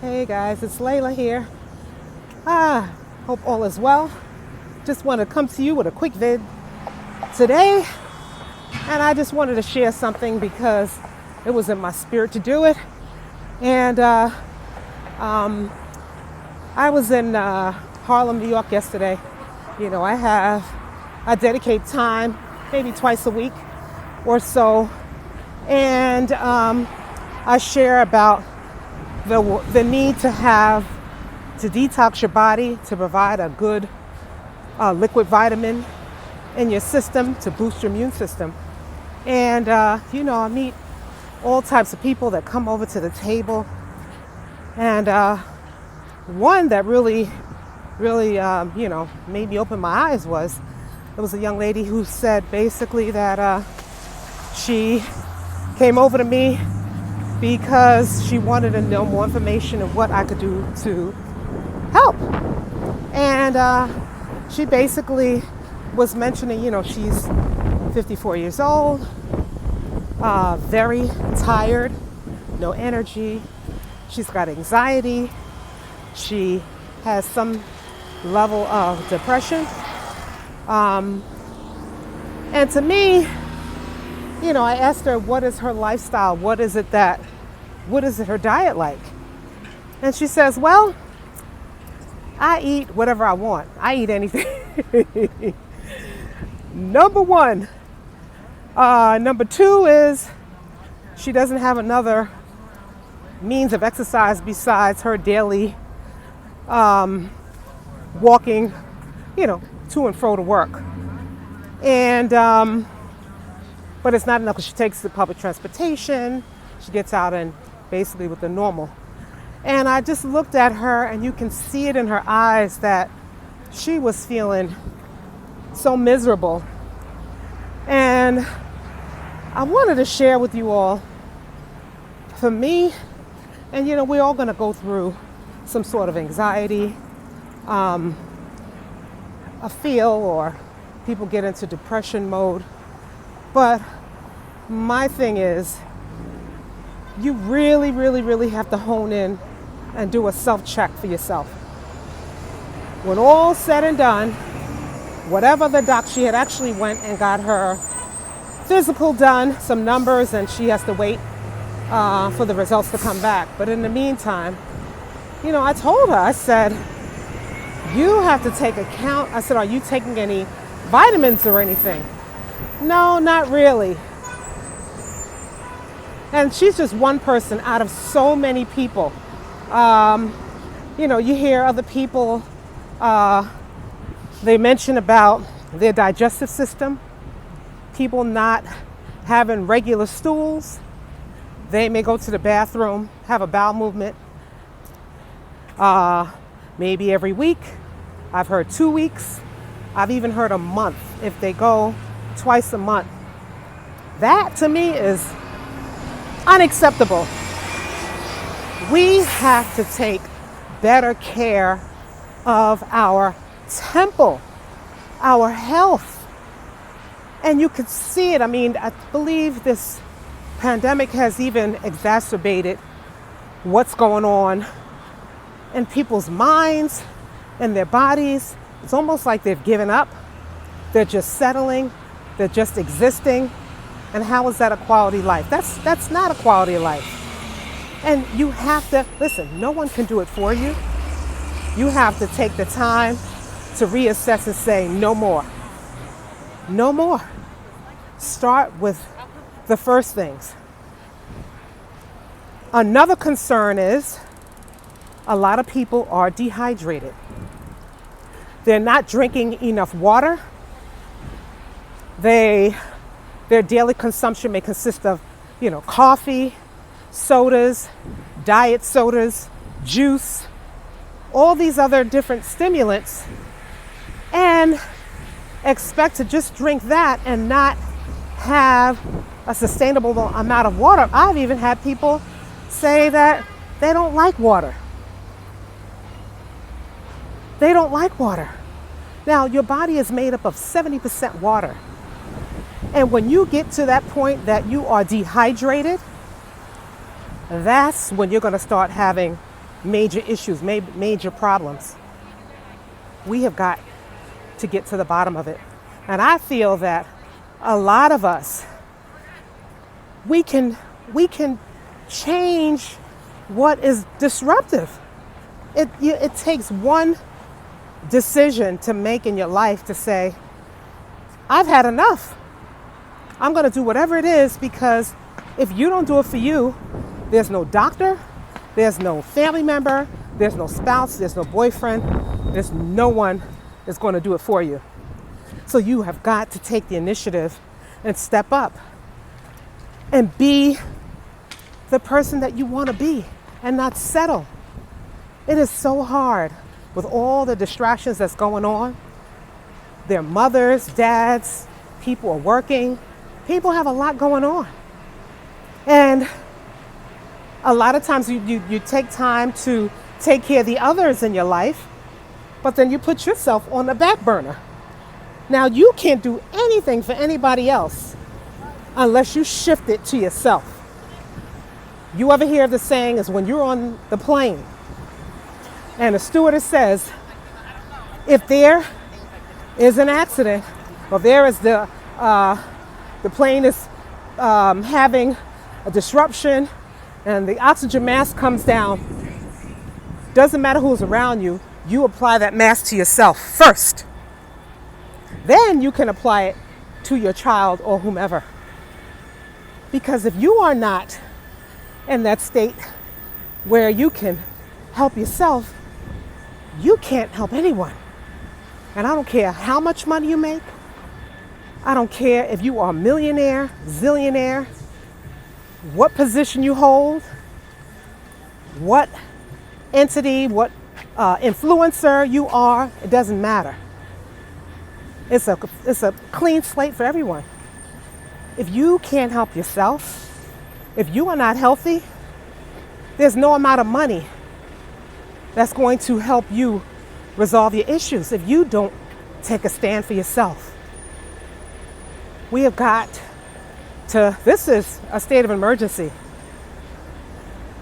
Hey guys, it's Layla here. Hope all is well. Just want to come to you with a quick vid today, and I just wanted to share something because it was in my spirit to do it. And I was in Harlem, New York yesterday. You know, I dedicate time maybe twice a week or so, and I share about the need to detox your body, to provide a good liquid vitamin in your system to boost your immune system. And I meet all types of people that come over to the table. And one that really made me open my eyes was a young lady who said basically that she came over to me because she wanted to know more information of what I could do to help. And she basically was mentioning, she's 54 years old, very tired, no energy. She's got anxiety. She has some level of depression. And to me, I asked her, what is her lifestyle? What is it her diet like? And she says, well, I eat whatever I want. I eat anything. Number one. Number two is she doesn't have another means of exercise besides her daily walking, to and fro to work. And but it's not enough because she takes the public transportation. She gets out and basically with the normal. And I just looked at her, and you can see it in her eyes that she was feeling so miserable. And I wanted to share with you all, for me, and we're all going to go through some sort of anxiety, a feel, or people get into depression mode. But my thing is, you really, really, really have to hone in and do a self-check for yourself. When all said and done, whatever the doc, she had actually went and got her physical done, some numbers, and she has to wait for the results to come back. But in the meantime, I told her, I said, you have to take account. I said, are you taking any vitamins or anything? No, not really. And she's just one person out of so many people. You hear other people, they mention about their digestive system, people not having regular stools. They may go to the bathroom, have a bowel movement, maybe every week. I've heard 2 weeks. I've even heard a month if they go twice a month. That to me is unacceptable. We have to take better care of our temple, our health. And you could see it. I mean, I believe this pandemic has even exacerbated what's going on in people's minds and their bodies. It's almost like they've given up. They're just settling. They're just existing. And how is that a quality life? That's not a quality of life. And you have to, listen, no one can do it for you. You have to take the time to reassess and say, no more. No more. Start with the first things. Another concern is a lot of people are dehydrated. They're not drinking enough water. Their daily consumption may consist of, coffee, sodas, diet sodas, juice, all these other different stimulants, and expect to just drink that and not have a sustainable amount of water. I've even had people say that they don't like water. They don't like water. Now, your body is made up of 70% water. And when you get to that point that you are dehydrated, that's when you're going to start having major issues, major problems. We have got to get to the bottom of it. And I feel that a lot of us, we can change what is disruptive. It takes one decision to make in your life to say, I've had enough. I'm going to do whatever it is, because if you don't do it for you, there's no doctor, there's no family member, there's no spouse, there's no boyfriend, there's no one that's going to do it for you. So you have got to take the initiative and step up and be the person that you want to be and not settle. It is so hard with all the distractions that's going on. Their mothers, dads, people are working. People have a lot going on. And a lot of times you take time to take care of the others in your life, but then you put yourself on the back burner. Now, you can't do anything for anybody else unless you shift it to yourself. You ever hear the saying is when you're on the plane and the stewardess says, if there is an accident, or there is the plane is having a disruption and the oxygen mask comes down, doesn't matter who's around you, you apply that mask to yourself first. Then you can apply it to your child or whomever. Because if you are not in that state where you can help yourself, you can't help anyone. And I don't care how much money you make. I don't care if you are a millionaire, zillionaire, what position you hold, what entity, what influencer you are. It doesn't matter. It's a clean slate for everyone. If you can't help yourself, if you are not healthy, there's no amount of money that's going to help you resolve your issues if you don't take a stand for yourself. We have got to, this is a state of emergency.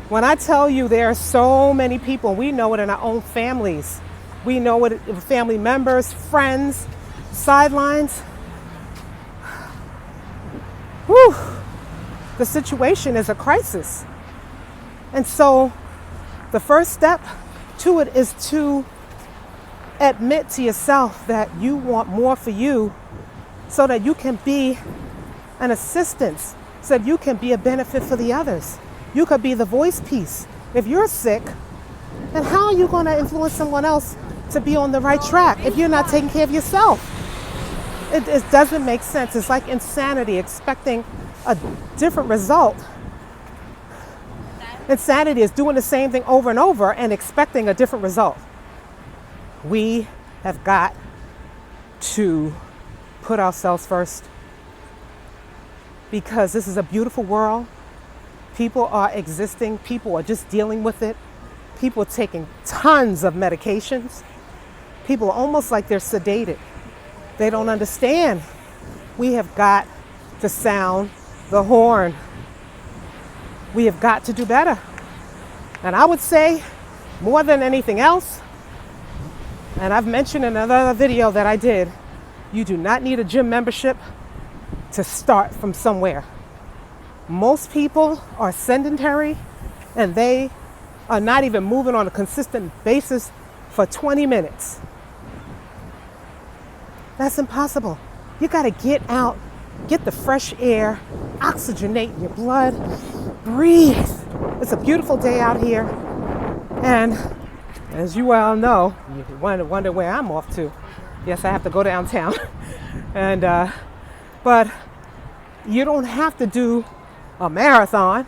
When I tell you there are so many people, we know it in our own families. We know it in family members, friends, sidelines. Whew. The situation is a crisis. And so the first step to it is to admit to yourself that you want more for you so that you can be an assistance, so that you can be a benefit for the others. You could be the voice piece. If you're sick, then how are you going to influence someone else to be on the right track if you're not taking care of yourself? It doesn't make sense. It's like insanity, expecting a different result. Insanity is doing the same thing over and over and expecting a different result. We have got to put ourselves first, because this is a beautiful world. People are existing. People are just dealing with it. People are taking tons of medications. People are almost like they're sedated. They don't understand. We have got to sound the horn. We have got to do better. And I would say, more than anything else, and I've mentioned in another video that I did, you do not need a gym membership to start from somewhere. Most people are sedentary and they are not even moving on a consistent basis for 20 minutes. That's impossible. You got to get out, get the fresh air, oxygenate your blood, breathe. It's a beautiful day out here. And as you well know, you wonder where I'm off to. Yes, I have to go downtown. But you don't have to do a marathon.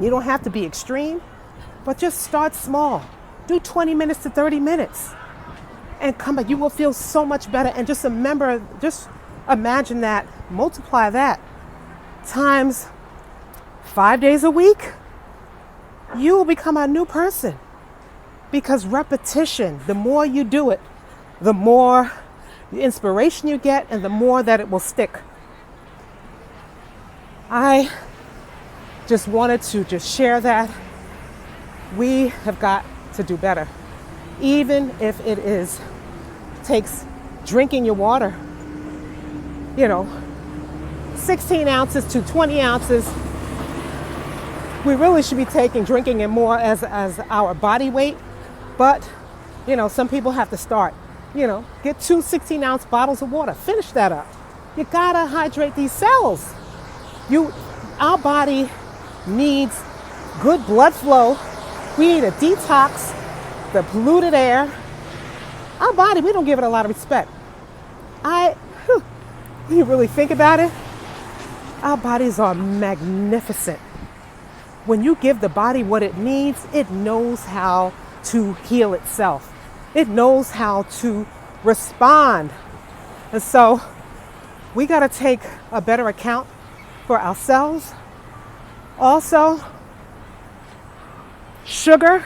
You don't have to be extreme, but just start small. Do 20 minutes to 30 minutes and come back. You will feel so much better. And just remember, just imagine that, multiply that times 5 days a week. You will become a new person, because repetition, the more you do it, the more inspiration you get and the more that it will stick. I just wanted to just share that. We have got to do better. Even if it takes drinking your water, 16 ounces to 20 ounces. We really should be drinking it more as our body weight. But, some people have to start. Get 2 16-ounce bottles of water. Finish that up. You gotta hydrate these cells. Our body needs good blood flow. We need a detox, the polluted air. Our body, we don't give it a lot of respect. When you really think about it, our bodies are magnificent. When you give the body what it needs, it knows how to heal itself. It knows how to respond. And so we got to take a better account for ourselves. Also, sugar,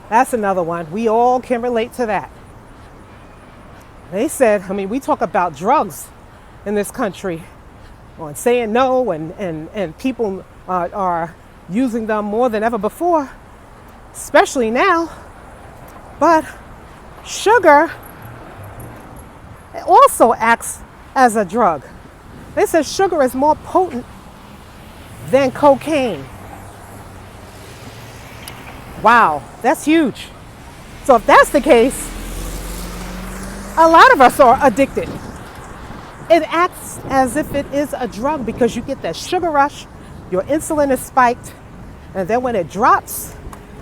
that's another one. We all can relate to that. They said, we talk about drugs in this country, on saying no, and people are using them more than ever before, especially now. But sugar also acts as a drug. They said sugar is more potent than cocaine. Wow, that's huge. So if that's the case, a lot of us are addicted. It acts as if it is a drug because you get that sugar rush, your insulin is spiked, and then when it drops,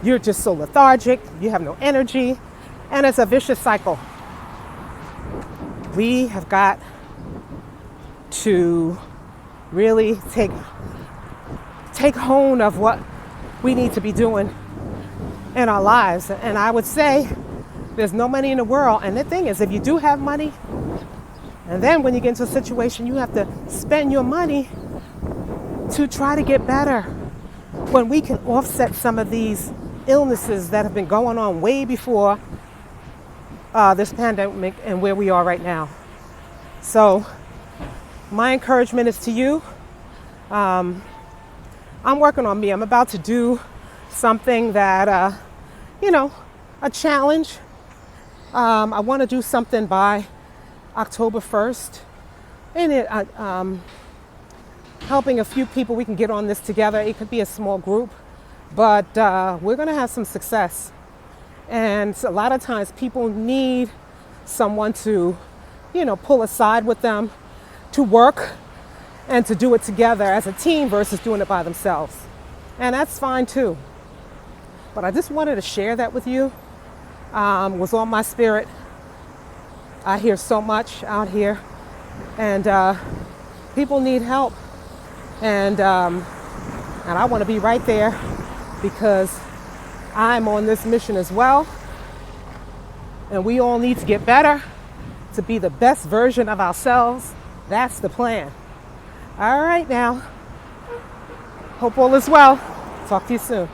you're just so lethargic, you have no energy, and it's a vicious cycle. We have got to really take hold of what we need to be doing in our lives. And I would say there's no money in the world. And the thing is, if you do have money, and then when you get into a situation, you have to spend your money to try to get better. When we can offset some of these illnesses that have been going on way before this pandemic and where we are right now. So my encouragement is to you. I'm working on me. I'm about to do something that, a challenge. I want to do something by October 1st. And helping a few people, we can get on this together. It could be a small group, but we're going to have some success. And a lot of times people need someone to, pull aside with them, to work and to do it together as a team versus doing it by themselves. And that's fine too. But I just wanted to share that with you. Was on my spirit. I hear so much out here, and people need help. And I want to be right there because I'm on this mission as well. And we all need to get better to be the best version of ourselves. That's the plan. All right now. Hope all is well. Talk to you soon.